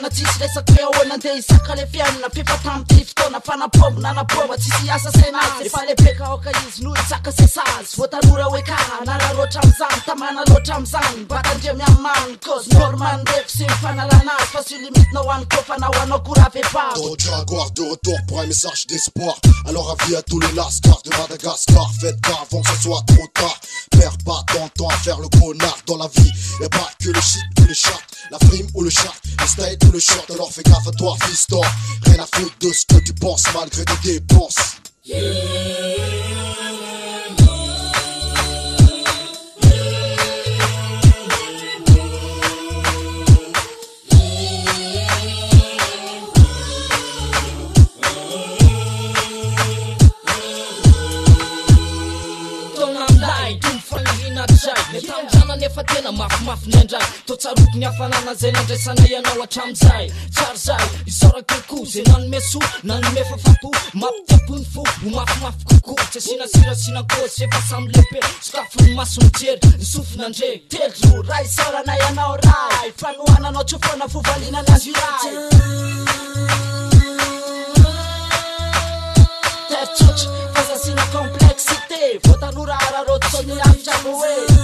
fiainana tsisy resaky ahoana andeha isaka le fiainana fifatamty fotoana fanapômina anapôma tsisy asa senazy efa lebeka aoka izy no isaka sesazy vao tanora hoe ka nararoatra am'zany tamana loatra am'zany mba tandria miamany cause normal ndreky sy mifanalanazy fa sy limite ho any kofa na ho anao koura vepa Jaguar de retour pour un message d'espoir. Alors avis à tous les lascars de Madagascar. Faites gaffe avant que ce soit trop tard. Perds pas ton temps à faire le connard dans la vie. Y'a pas que le shit ou les chats, la frime ou le chat, le style ou le short. Alors fais gaffe à toi fiston. Rien à foutre de ce que tu penses malgré tes dépenses. Metamjana nefa tena mafimafy nendray totsaroko ny hafanana zay nandraisana ianao hatramizay tsary zay isorako koa zay nanome so nanome fafapo mampitepony fo ho mafimafy kokoa tsy asinasirasina kôsy efa samy lehibe sokafony maso mijery ny sofinandre telo raha isorana ianao ray fanohananao tsofona fovalinana azy ray tertsotra fazasina complexité vao tanora araroto so ny afitra hoe